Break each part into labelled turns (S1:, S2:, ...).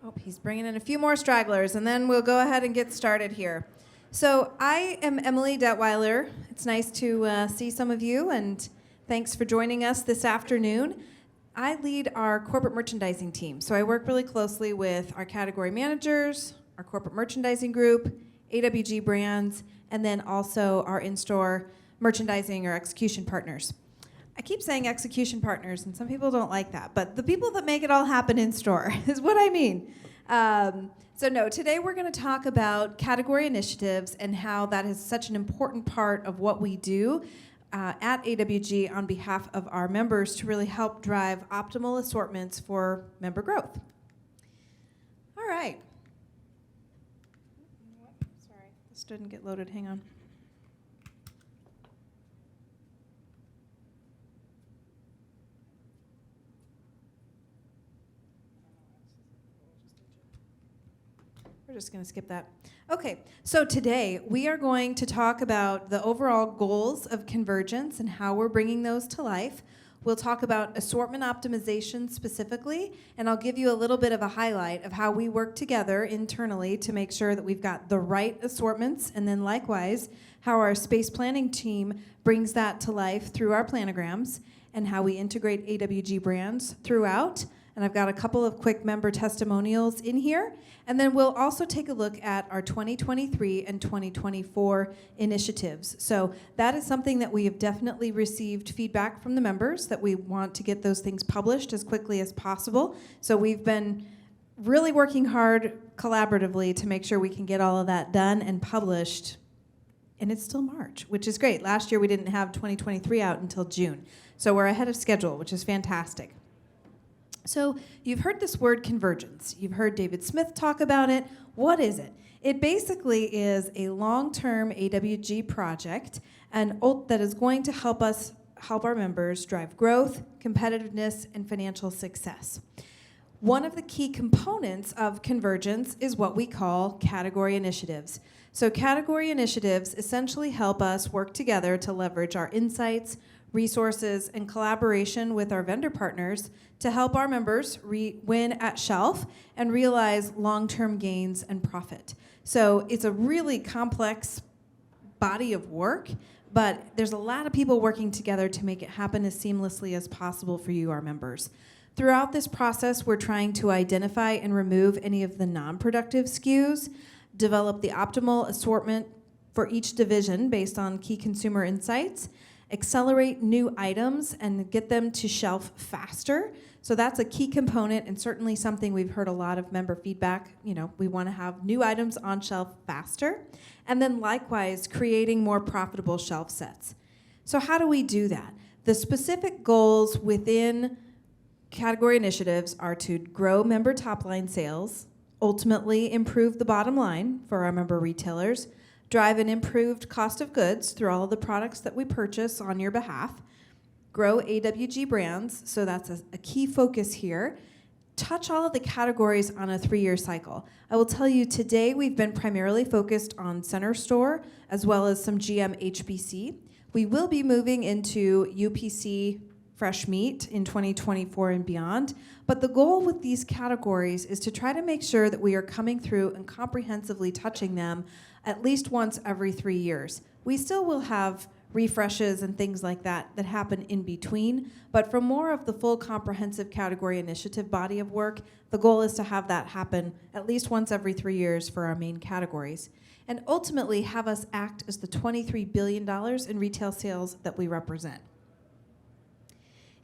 S1: Oh, he's bringing in a few more stragglers, and then we'll go ahead and get started here. So I am Emily Detweiler. It's nice to see some of you, and thanks for joining us this afternoon. I lead our corporate merchandising team, so I work really closely with our category managers, our corporate merchandising group, AWG brands, and then also our in-store merchandising or execution partners. I keep saying execution partners, and some people don't like that, but the people that make it all happen in store is what I mean. Today we're going to talk about category initiatives and how that is such an important part of what we do at AWG on behalf of our members to really help drive optimal assortments for member growth. All right. Sorry, this didn't get loaded. Hang on. We're just going to skip that. Okay, so today we are going to talk about the overall goals of convergence and how we're bringing those to life. We'll talk about assortment optimization specifically, and I'll give you a little bit of a highlight of how we work together internally to make sure that we've got the right assortments, and then likewise, how our space planning team brings that to life through our planograms, and how we integrate AWG brands throughout. And I've got a couple of quick member testimonials in here. And then we'll also take a look at our 2023 and 2024 initiatives. So that is something that we have definitely received feedback from the members that we want to get those things published as quickly as possible. So we've been really working hard collaboratively to make sure we can get all of that done and published. And it's still March, which is great. Last year we didn't have 2023 out until June. So we're ahead of schedule, which is fantastic. So you've heard this word convergence. You've heard David Smith talk about it. What is it? It basically is a long-term AWG project and that is going to help our members drive growth, competitiveness, and financial success. One of the key components of convergence is what we call category initiatives. So category initiatives essentially help us work together to leverage our insights, resources, and collaboration with our vendor partners to help our members win at shelf and realize long-term gains and profit. So it's a really complex body of work, but there's a lot of people working together to make it happen as seamlessly as possible for you, our members. Throughout this process, we're trying to identify and remove any of the non-productive SKUs, develop the optimal assortment for each division based on key consumer insights, accelerate new items and get them to shelf faster. So that's a key component and certainly something we've heard a lot of member feedback. We want to have new items on shelf faster. And then likewise, creating more profitable shelf sets. So how do we do that? The specific goals within category initiatives are to grow member top-line sales, ultimately improve the bottom line for our member retailers, drive an improved cost of goods through all of the products that we purchase on your behalf, grow AWG brands, so that's a key focus here, touch all of the categories on a 3-year cycle. I will tell you today we've been primarily focused on center store as well as some GM HBC. We will be moving into UPC fresh meat in 2024 and beyond, but the goal with these categories is to try to make sure that we are coming through and comprehensively touching them at least once every 3 years. We still will have refreshes and things like that happen in between, but for more of the full comprehensive category initiative body of work, the goal is to have that happen at least once every 3 years for our main categories, and ultimately have us act as the $23 billion in retail sales that we represent.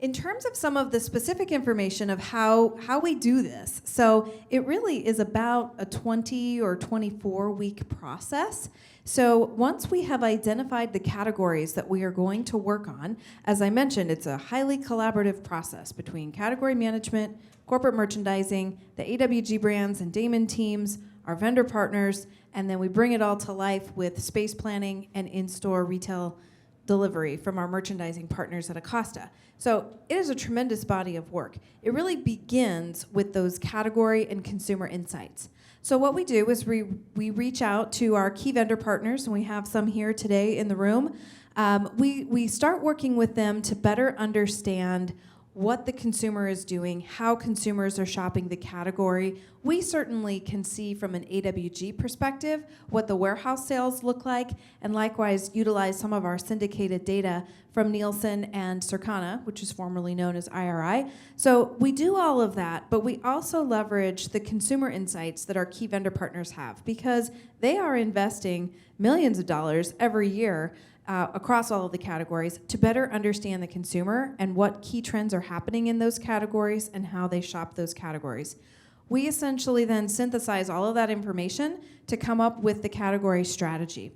S1: In terms of some of the specific information of how we do this, so it really is about a 20 or 24-week process. So once we have identified the categories that we are going to work on, as I mentioned, it's a highly collaborative process between category management, corporate merchandising, the AWG brands and Damon teams, our vendor partners, and then we bring it all to life with space planning and in-store retail delivery from our merchandising partners at Acosta. So it is a tremendous body of work. It really begins with those category and consumer insights. So what we do is we reach out to our key vendor partners, and we have some here today in the room. We start working with them to better understand what the consumer is doing, how consumers are shopping the category. We certainly can see from an AWG perspective what the warehouse sales look like, and likewise utilize some of our syndicated data from Nielsen and Circana, which is formerly known as IRI. So we do all of that, but we also leverage the consumer insights that our key vendor partners have, because they are investing millions of dollars every year across all of the categories to better understand the consumer and what key trends are happening in those categories and how they shop those categories. We essentially then synthesize all of that information to come up with the category strategy.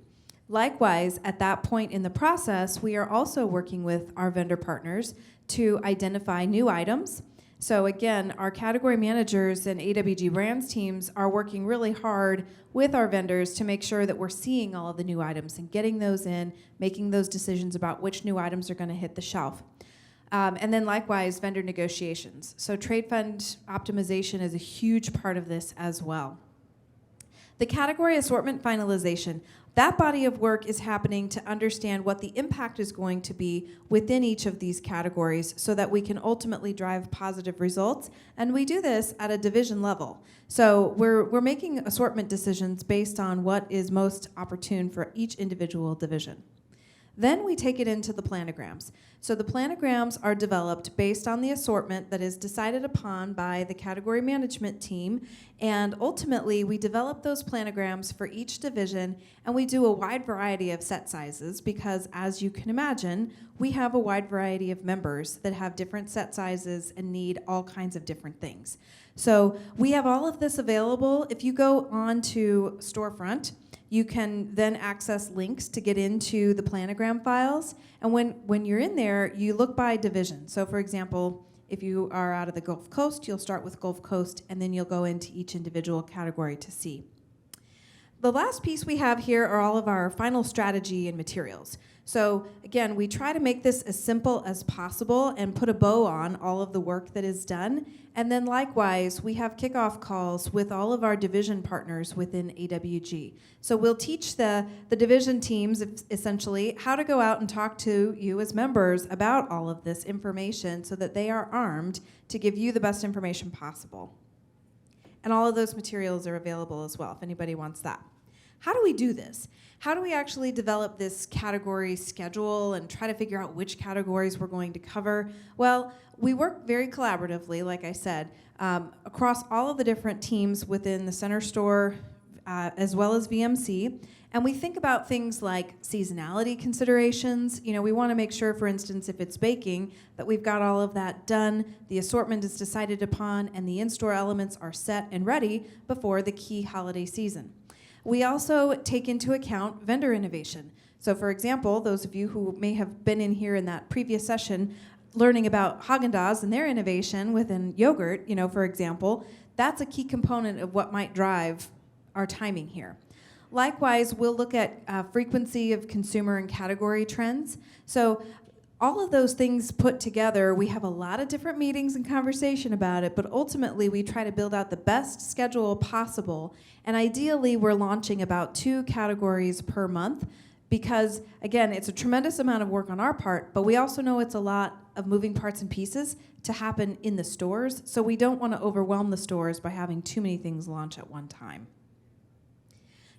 S1: Likewise, at that point in the process, we are also working with our vendor partners to identify new items. So again, our category managers and AWG brands teams are working really hard with our vendors to make sure that we're seeing all of the new items and getting those in, making those decisions about which new items are going to hit the shelf. And then likewise, vendor negotiations. So trade fund optimization is a huge part of this as well. The category assortment finalization. That body of work is happening to understand what the impact is going to be within each of these categories so that we can ultimately drive positive results. And we do this at a division level. So we're making assortment decisions based on what is most opportune for each individual division. Then we take it into the planograms. So the planograms are developed based on the assortment that is decided upon by the category management team, and ultimately we develop those planograms for each division, and we do a wide variety of set sizes because, as you can imagine, we have a wide variety of members that have different set sizes and need all kinds of different things. So we have all of this available. If you go on to Storefront, you can then access links to get into the planogram files. And when you're in there, you look by division. So for example, if you are out of the Gulf Coast, you'll start with Gulf Coast, and then you'll go into each individual category to see. The last piece we have here are all of our final strategy and materials. So again, we try to make this as simple as possible and put a bow on all of the work that is done. And then likewise, we have kickoff calls with all of our division partners within AWG. So we'll teach the division teams essentially how to go out and talk to you as members about all of this information so that they are armed to give you the best information possible. And all of those materials are available as well if anybody wants that. How do we do this? How do we actually develop this category schedule and try to figure out which categories we're going to cover? Well, we work very collaboratively, like I said, across all of the different teams within the center store as well as VMC. And we think about things like seasonality considerations. You know, we want to make sure, for instance, if it's baking, that we've got all of that done, the assortment is decided upon, and the in-store elements are set and ready before the key holiday season. We also take into account vendor innovation. So for example, those of you who may have been in here in that previous session learning about Haagen-Dazs and their innovation within yogurt, you know, for example, that's a key component of what might drive our timing here. Likewise, we'll look at frequency of consumer and category trends. So all of those things put together, we have a lot of different meetings and conversation about it, but ultimately we try to build out the best schedule possible. And ideally, we're launching about 2 categories per month because, again, it's a tremendous amount of work on our part, but we also know it's a lot of moving parts and pieces to happen in the stores, so we don't want to overwhelm the stores by having too many things launch at one time.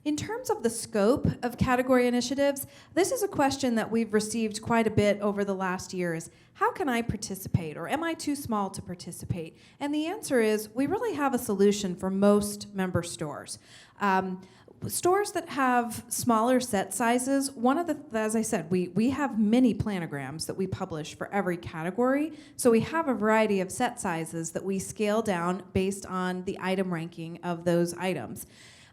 S1: In terms of the scope of category initiatives, this is a question that we've received quite a bit over the last years. How can I participate, or am I too small to participate? And the answer is we really have a solution for most member stores. Stores that have smaller set sizes, as I said, we have many planograms that we publish for every category. So we have a variety of set sizes that we scale down based on the item ranking of those items.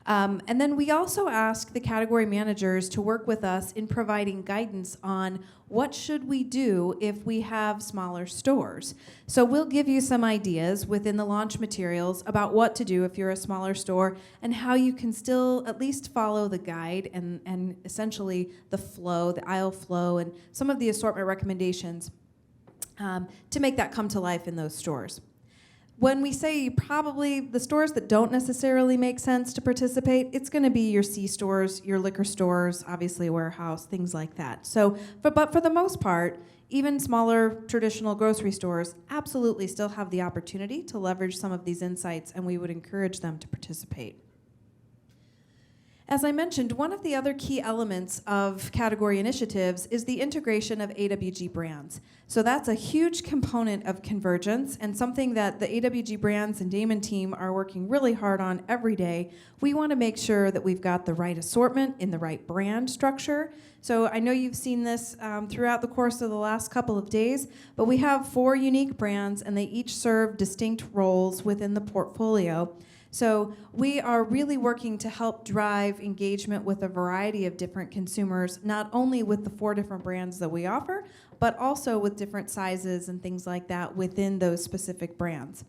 S1: And then we also ask the category managers to work with us in providing guidance on what should we do if we have smaller stores. So we'll give you some ideas within the launch materials about what to do if you're a smaller store and how you can still at least follow the guide and essentially the flow, the aisle flow, and some of the assortment recommendations to make that come to life in those stores. When we say probably the stores that don't necessarily make sense to participate, it's going to be your C stores, your liquor stores, obviously a warehouse, things like that. So, but for the most part, even smaller traditional grocery stores absolutely still have the opportunity to leverage some of these insights, and we would encourage them to participate. As I mentioned, one of the other key elements of category initiatives is the integration of AWG brands. So that's a huge component of convergence and something that the AWG brands and Damon team are working really hard on every day. We want to make sure that we've got the right assortment in the right brand structure. So I know you've seen this throughout the course of the last couple of days, but we have 4 unique brands and they each serve distinct roles within the portfolio. So we are really working to help drive engagement with a variety of different consumers, not only with the 4 different brands that we offer, but also with different sizes and things like that within those specific brands.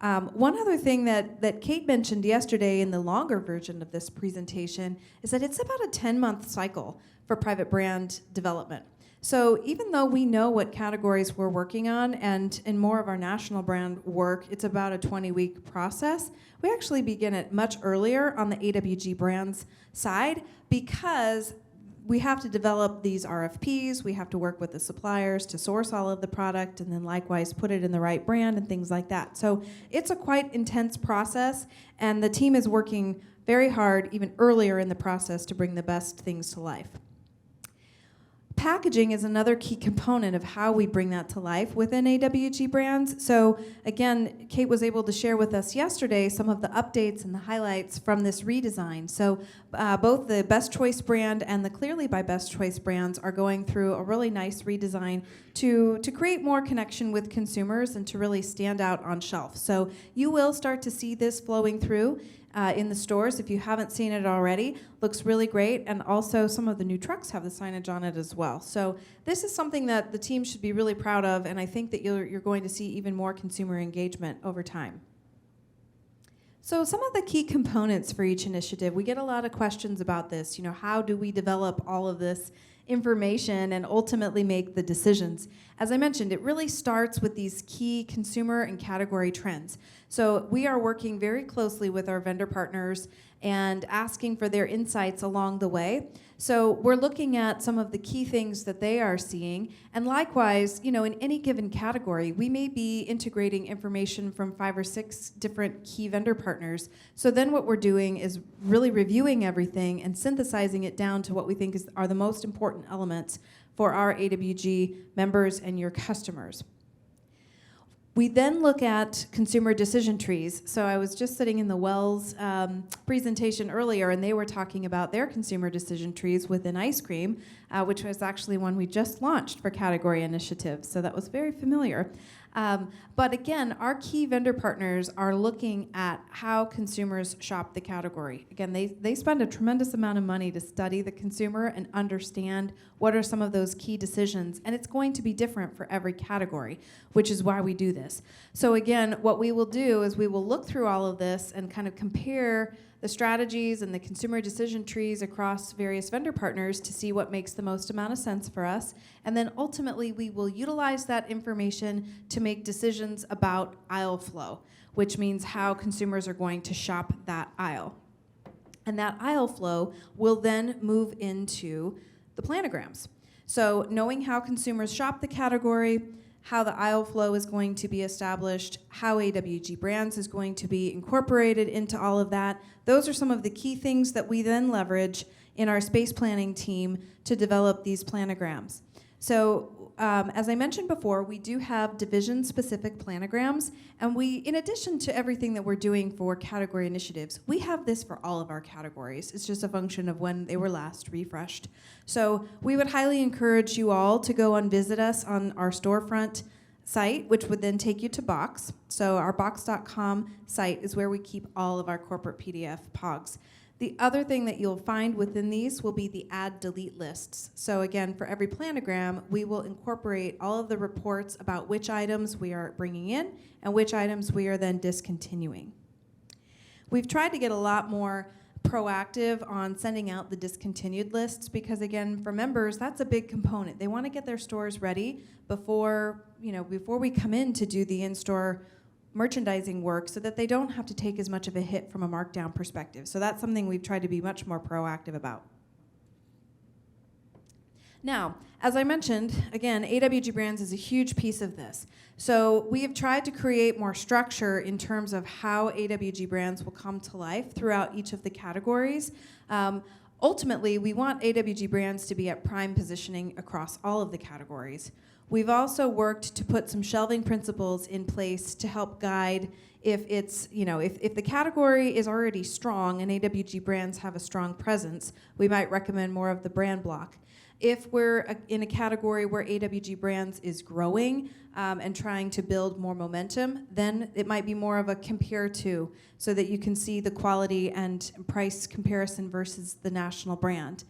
S1: One other thing that Kate mentioned yesterday in the longer version of this presentation is that it's about a 10-month cycle for private brand development. So even though we know what categories we're working on, and in more of our national brand work, it's about a 20-week process, we actually begin it much earlier on the AWG brands side because we have to develop these RFPs, we have to work with the suppliers to source all of the product, and then likewise put it in the right brand and things like that. So it's a quite intense process, and the team is working very hard even earlier in the process to bring the best things to life. Packaging is another key component of how we bring that to life within AWG brands. So again, Kate was able to share with us yesterday some of the updates and the highlights from this redesign. So both the Best Choice brand and the Clearly by Best Choice brands are going through a really nice redesign to create more connection with consumers and to really stand out on shelf. So you will start to see this flowing through in the stores if you haven't seen it already. Looks really great, and also some of the new trucks have the signage on it as well. So this is something that the team should be really proud of, and I think that you're going to see even more consumer engagement over time. So some of the key components for each initiative, we get a lot of questions about this. You know, how do we develop all of this information and ultimately make the decisions? As I mentioned, it really starts with these key consumer and category trends. So we are working very closely with our vendor partners and asking for their insights along the way. So we're looking at some of the key things that they are seeing, and likewise, you know, in any given category, we may be integrating information from 5 or 6 different key vendor partners. So then what we're doing is really reviewing everything and synthesizing it down to what we think are the most important elements for our AWG members and your customers. We then look at consumer decision trees. So I was just sitting in the Wells presentation earlier, and they were talking about their consumer decision trees within ice cream, which was actually one we just launched for category initiatives. So that was very familiar. But again, our key vendor partners are looking at how consumers shop the category. Again, they spend a tremendous amount of money to study the consumer and understand what are some of those key decisions. And it's going to be different for every category, which is why we do this. So again, what we will do is we will look through all of this and kind of compare the strategies and the consumer decision trees across various vendor partners to see what makes the most amount of sense for us. And then ultimately, we will utilize that information to make decisions about aisle flow, which means how consumers are going to shop that aisle. And that aisle flow will then move into the planograms. So knowing how consumers shop the category, how the aisle flow is going to be established, how AWG brands is going to be incorporated into all of that. Those are some of the key things that we then leverage in our space planning team to develop these planograms. So as I mentioned before, we do have division-specific planograms, and we, in addition to everything that we're doing for category initiatives, we have this for all of our categories. It's just a function of when they were last refreshed. So we would highly encourage you all to go and visit us on our storefront site, which would then take you to Box. So our box.com site is where we keep all of our corporate PDF POGs. The other thing that you'll find within these will be the add-delete lists. So again, for every planogram, we will incorporate all of the reports about which items we are bringing in and which items we are then discontinuing. We've tried to get a lot more proactive on sending out the discontinued lists because, again, for members, that's a big component. They want to get their stores ready before we come in to do the in-store merchandising work so that they don't have to take as much of a hit from a markdown perspective. So that's something we've tried to be much more proactive about. Now, as I mentioned, again, AWG Brands is a huge piece of this. So we have tried to create more structure in terms of how AWG Brands will come to life throughout each of the categories. Ultimately, we want AWG Brands to be at prime positioning across all of the categories. We've also worked to put some shelving principles in place to help guide if it's, if the category is already strong and AWG Brands have a strong presence, we might recommend more of the brand block. If we're in a category where AWG Brands is growing and trying to build more momentum, then it might be more of a compare to, so that you can see the quality and price comparison versus the national brand.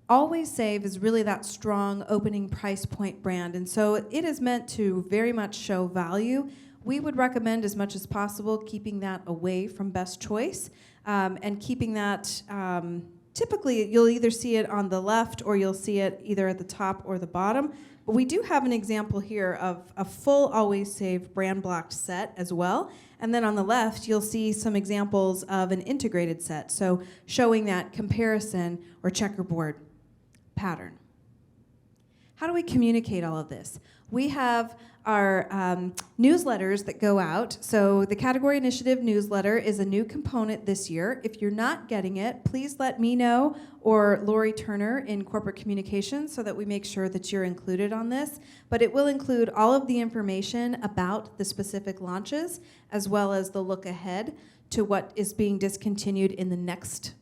S1: Always Save is really that strong opening price point brand, and so it is meant to very much show value. We would recommend as much as possible keeping that away from Best Choice and keeping that typically, you'll either see it on the left or you'll see it either at the top or the bottom. But we do have an example here of a full Always Save brand blocked set as well. And then on the left, you'll see some examples of an integrated set, so showing that comparison or checkerboard pattern. How do we communicate all of this? We have our newsletters that go out. So the Category Initiative newsletter is a new component this year. If you're not getting it, please let me know or Lori Turner in Corporate Communications so that we make sure that you're included on this. But it will include all of the information about the specific launches as well as the look ahead to what is being discontinued in the next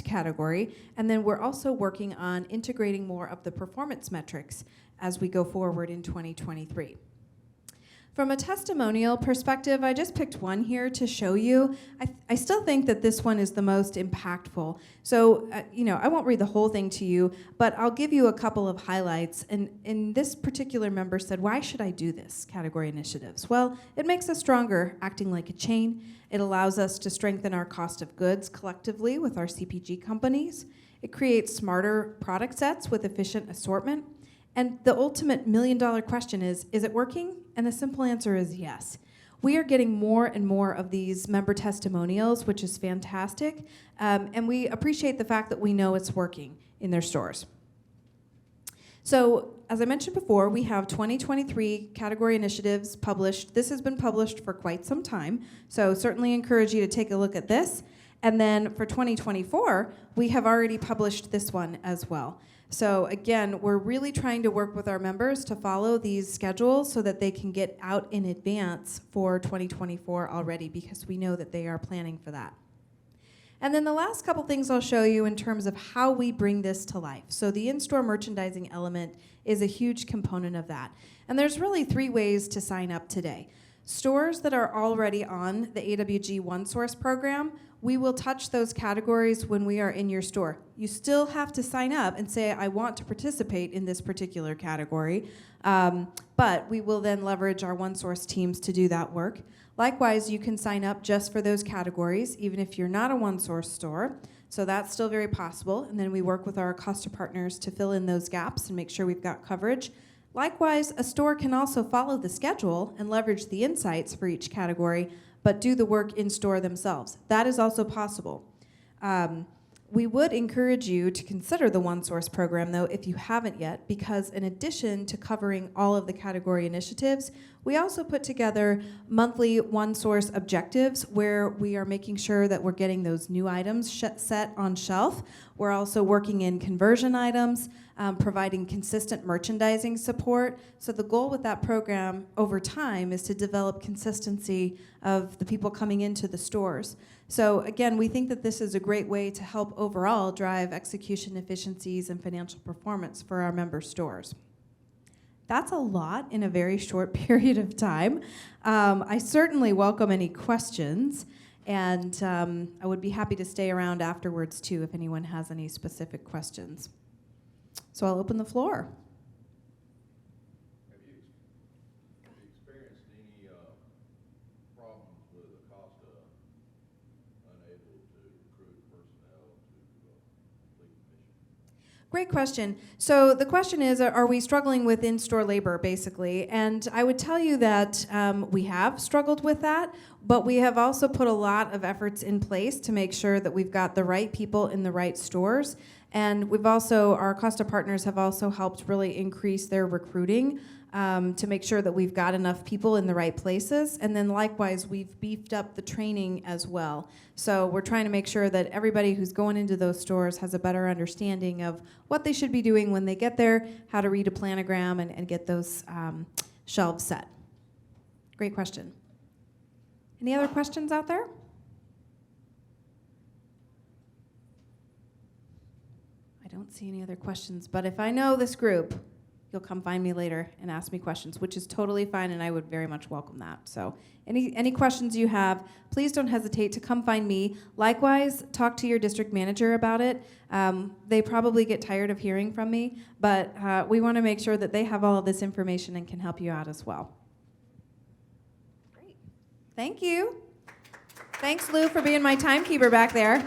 S1: category. And then we're also working on integrating more of the performance metrics as we go forward in 2023. From a testimonial perspective, I just picked one here to show you. I still think that this one is the most impactful. So, I won't read the whole thing to you, but I'll give you a couple of highlights. And this particular member said, why should I do this, Category Initiatives? Well, it makes us stronger, acting like a chain. It allows us to strengthen our cost of goods collectively with our CPG companies. It creates smarter product sets with efficient assortment. And the ultimate million-dollar question is it working? And the simple answer is yes. We are getting more and more of these member testimonials, which is fantastic. And we appreciate the fact that we know it's working in their stores. So, as I mentioned before, we have 2023 category initiatives published. This has been published for quite some time, so certainly encourage you to take a look at this. And then for 2024, we have already published this one as well. So again, we're really trying to work with our members to follow these schedules so that they can get out in advance for 2024 already, because we know that they are planning for that. And then the last couple things I'll show you in terms of how we bring this to life. So the in-store merchandising element is a huge component of that. And there's really 3 ways to sign up today. Stores that are already on the AWG One Source program, we will touch those categories when we are in your store. You still have to sign up and say, I want to participate in this particular category, but we will then leverage our One Source teams to do that work. Likewise, you can sign up just for those categories, even if you're not a One Source store. So that's still very possible. And then we work with our Acosta partners to fill in those gaps and make sure we've got coverage. Likewise, a store can also follow the schedule and leverage the insights for each category, but do the work in store themselves. That is also possible. We would encourage you to consider the One Source program, though, if you haven't yet, because in addition to covering all of the category initiatives, we also put together monthly One Source objectives where we are making sure that we're getting those new items set on shelf. We're also working in conversion items, providing consistent merchandising support. So the goal with that program over time is to develop consistency of the people coming into the stores. So again, we think that this is a great way to help overall drive execution efficiencies and financial performance for our member stores. That's a lot in a very short period of time. I certainly welcome any questions, and I would be happy to stay around afterwards too if anyone has any specific questions. So I'll open the floor.
S2: Have you experienced any problems with Acosta unable to recruit personnel to complete the mission?
S1: Great question. So the question is, are we struggling with in-store labor, basically? And I would tell you that we have struggled with that, but we have also put a lot of efforts in place to make sure that we've got the right people in the right stores. And we've also, our Costa partners have also helped really increase their recruiting to make sure that we've got enough people in the right places. And then likewise, we've beefed up the training as well. So we're trying to make sure that everybody who's going into those stores has a better understanding of what they should be doing when they get there, how to read a planogram and get those shelves set. Great question. Any other questions out there? I don't see any other questions, but if I know this group, you'll come find me later and ask me questions, which is totally fine, and I would very much welcome that. So any questions you have, please don't hesitate to come find me. Likewise, talk to your district manager about it. They probably get tired of hearing from me, but we want to make sure that they have all of this information and can help you out as well. Great. Thank you. Thanks, Lou, for being my timekeeper back there.